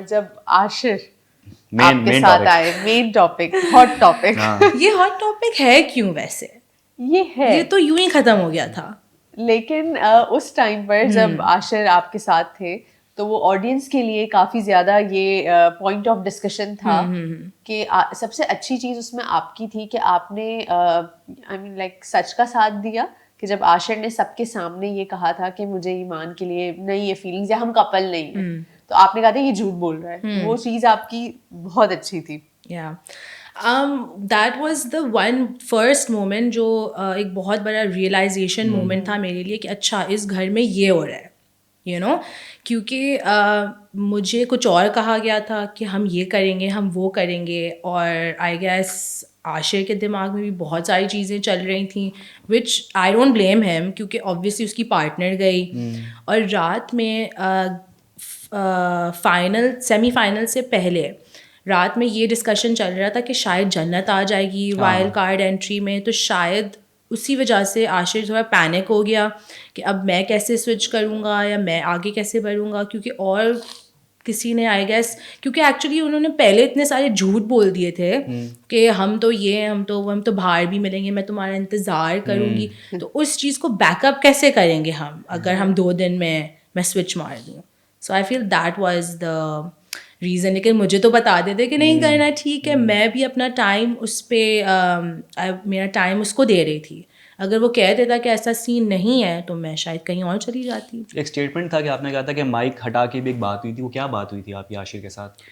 جب عاشر آپ کے ساتھ آئے, مین ٹاپک, ہاٹ ٹاپک. یہ ہاٹ ٹاپک ہے کیوں ویسے؟ یہ تو یوں ہی ختم ہو گیا تھا. لیکن اس ٹائم پر جب عاشر آپ کے ساتھ تھے تو وہ آڈینس کے لیے کافی زیادہ یہ پوائنٹ آف ڈسکشن تھا کہ سب سے اچھی چیز اس میں آپ کی تھی کہ آپ نے آئی مین لائک سچ کا ساتھ دیا, کہ جب عاشر نے سب کے سامنے یہ کہا تھا کہ مجھے ایمان کے لیے نہیں یہ فیلنگز, یا ہم کپل نہیں ہیں, تو آپ نے کہا تھا یہ جھوٹ بول رہا ہے. وہ چیز آپ کی بہت اچھی تھی. That was the one first moment جو ایک بہت بڑا ریئلائزیشن مومنٹ تھا میرے لیے کہ اچھا اس گھر میں یہ ہو رہا ہے, یو نو, کیونکہ مجھے کچھ اور کہا گیا تھا کہ ہم یہ کریں گے, ہم وہ کریں گے, اور آئی گیس عاشر کے دماغ میں بھی بہت ساری چیزیں چل رہی تھیں وچ آئی ڈونٹ بلیم ہیم, کیونکہ آبویسلی اس کی پارٹنر گئی. اور رات میں سیمی فائنل سے پہلے رات میں یہ ڈسکشن چل رہا تھا کہ شاید جنت آ جائے گی وائلڈ کارڈ انٹری میں, تو شاید اسی وجہ سے عاشر تھوڑا پینک ہو گیا کہ اب میں کیسے سوئچ کروں گا یا میں آگے کیسے بڑھوں گا, کیونکہ اور کسی نے آئی گیس, کیونکہ ایکچولی انہوں نے پہلے اتنے سارے جھوٹ بول دیے تھے کہ ہم تو یہ ہم تو باہر بھی ملیں گے, میں تمہارا انتظار کروں گی, تو اس چیز کو بیک اپ کیسے کریں گے ہم اگر ہم 2 دن میں سوئچ مار دوں. So I feel that was the reason. لیکن مجھے تو بتا دیتے کہ نہیں کرنا ہے, ٹھیک ہے, میں بھی اپنا ٹائم اس پہ میرا ٹائم اس کو دے رہی تھی. اگر وہ کہہ دیتا کہ ایسا سین نہیں ہے تو میں شاید کہیں اور چلی جاتی. ایک اسٹیٹمنٹ تھا کہ آپ نے کہا تھا کہ مائک ہٹا کے بھی ایک بات ہوئی تھی, وہ کیا بات ہوئی تھی آپ کی عاشر کے ساتھ؟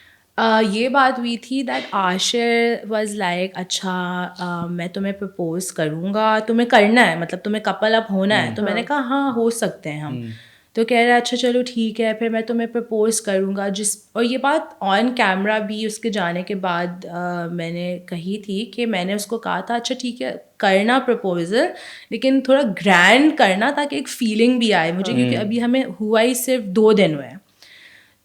یہ بات ہوئی تھی دیٹ عاشر واز لائک اچھا میں تمہیں پرپوز کروں گا, تمہیں کرنا ہے, مطلب تمہیں کپل اپ ہونا ہے. تو میں نے کہا ہاں ہو سکتے ہیں ہم. تو کہہ رہا اچھا چلو ٹھیک ہے, پھر میں تمہیں پرپوز کروں گا. اور یہ بات آن کیمرہ بھی اس کے جانے کے بعد میں نے کہی تھی کہ میں نے اس کو کہا تھا اچھا ٹھیک ہے کرنا پرپوزل, لیکن تھوڑا گرینڈ کرنا تاکہ ایک فیلنگ بھی آئے مجھے, کیونکہ ابھی ہمیں ہوا ہی صرف 2 دن ہوئے.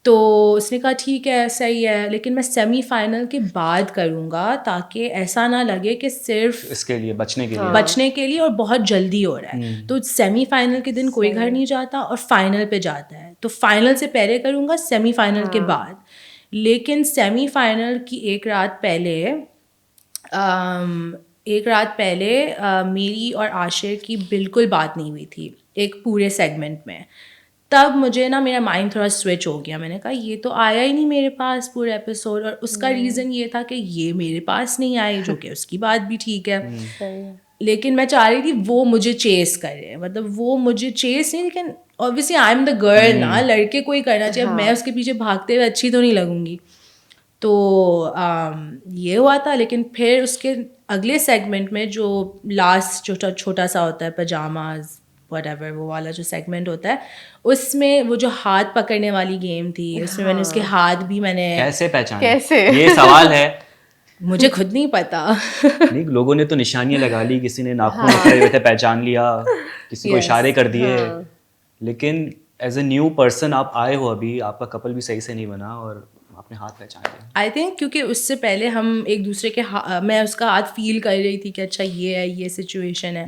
تو اس نے کہا ٹھیک ہے صحیح ہے, لیکن میں سیمی فائنل کے بعد کروں گا تاکہ ایسا نہ لگے کہ صرف اس کے لیے بچنے کے لیے اور بہت جلدی ہو رہا ہے. تو سیمی فائنل کے دن کوئی گھر نہیں جاتا اور فائنل پہ جاتا ہے, تو فائنل سے پہلے کروں گا, سیمی فائنل کے بعد. لیکن سیمی فائنل کی ایک رات پہلے میری اور عاشر کی بالکل بات نہیں ہوئی تھی ایک پورے سیگمنٹ میں. تب مجھے نا میرا مائنڈ تھوڑا سوئچ ہو گیا. میں نے کہا یہ تو آیا ہی نہیں میرے پاس پورا ایپیسوڈ, اور اس کا ریزن یہ تھا کہ یہ میرے پاس نہیں آئی, جو کہ اس کی بات بھی ٹھیک ہے. لیکن میں چاہ رہی تھی وہ مجھے چیز کرے, مطلب وہ مجھے چیز نہیں, لیکن obviously I am the girl نا, لڑکے کو ہی کرنا چاہیے. اب میں اس کے پیچھے بھاگتے ہوئے اچھی تو نہیں لگوں گی. تو یہ ہوا تھا. لیکن پھر اس کے اگلے سیگمنٹ میں جو لاسٹ چھوٹا سا ہوتا ہے پجاماز وٹ ایور, وہ والا جو سیگمنٹ ہوتا ہے, اس میں وہ جو ہاتھ پکڑنے والی گیم تھی, اس میں نے اس کے ہاتھ بھی میں نے کیسے پہچانا, یہ سوال ہے, مجھے خود نہیں پتا. نہیں لوگوں نے تو نشانیاں لگا لی, کسی نے ناخن پکڑے ہوئے تھے پہچان لیا, کسی کو اشارے کر دیے. لیکن ایز اے نیو پرسن آپ آئے ہو, ابھی آپ کا کپل بھی صحیح سے نہیں بنا اور آپ نے ہاتھ پہچان لیا. آئی تھنک کیونکہ اس سے پہلے ہم ایک دوسرے کے میں اس کا ہاتھ فیل کر رہی تھی کہ اچھا یہ ہے, یہ سچویشن ہے.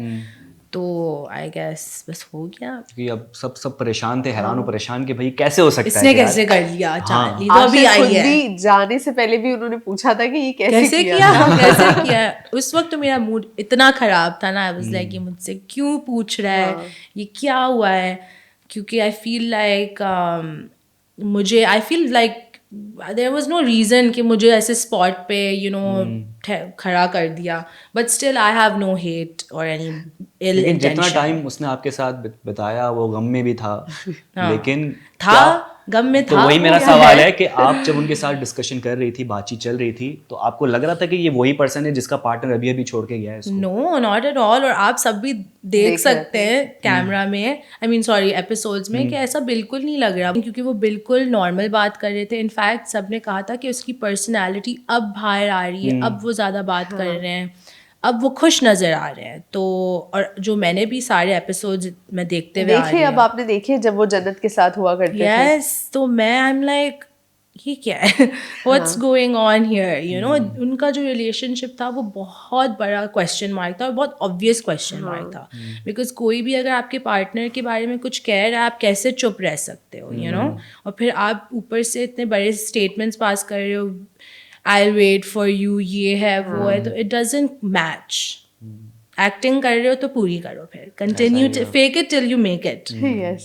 تو آئی گیس بس ہو گیا. کیونکہ اب سب پریشان تھے, حیران و پریشان کہ بھائی کیسے ہو سکتا ہے, اس نے کیسے کر لیا, چاندنی تو ابھی آئی ہے. جانے سے پہلے بھی انہوں نے پوچھا تھا کہ یہ کیسے کیا. اس وقت تو میرا موڈ اتنا خراب تھا نا, آئی واز لائک یہ مجھ سے کیوں پوچھ رہا ہے, یہ کیا ہوا ہے. کیونکہ I feel like there was no reason کہ مجھے ایسے اسپاٹ پہ کھڑا کر دیا. But still I have no hate or any ill intention. جتنا ٹائم اس نے آپ کے ساتھ بتایا وہ غم میں بھی تھا, لیکن غم میں تو وہی میرا سوال ہے کہ آپ جب ان کے ساتھ ڈسکشن کر رہی تھی, بات چیت چل رہی تھی, تو آپ کو لگ رہا تھا کہ یہ وہی پرسن ہے جس کا پارٹنر ابھی چھوڑ کے گیا ہے اس کو؟ نو ناٹ ایٹ آل. اور آپ سب بھی دیکھ سکتے ہیں کیمرہ میں, ایپیسوڈز میں, کہ ایسا بالکل نہیں لگ رہا, کیونکہ وہ بالکل نارمل بات کر رہے تھے. انفیکٹ سب نے کہا تھا کہ اس کی پرسنالٹی اب باہر آ رہی ہے, اب وہ زیادہ بات کر رہے ہیں, اب وہ خوش نظر آ رہے ہیں. تو اور جو میں نے بھی سارے ایپیسوڈ میں دیکھتے ہوئے دیکھے, اب آپ نے دیکھے جب وہ جنت کے ساتھ ہوا کرتے تھے. یس, تو میں آئی ایم لائک یہ کیا ہے, what's going on here, you know. ان کا جو ریلیشن شپ تھا وہ بہت بڑا کویشچن مارک تھا, اور بہت آبویس کویشچن مارک تھا, بیکاز کوئی بھی اگر آپ کے پارٹنر کے بارے میں کچھ کہہ رہا ہے, آپ کیسے چپ رہ سکتے ہو, یو نو. اور پھر آپ اوپر سے اتنے بڑے اسٹیٹمنٹس پاس کر رہے ہو, آئی ویٹ فار یو, یہ ہے وہ ہے, تو اٹ ڈزنٹ میچ. ایکٹنگ کر رہے ہو تو پوری کرو, پھر continue, fake it till you make it. Yes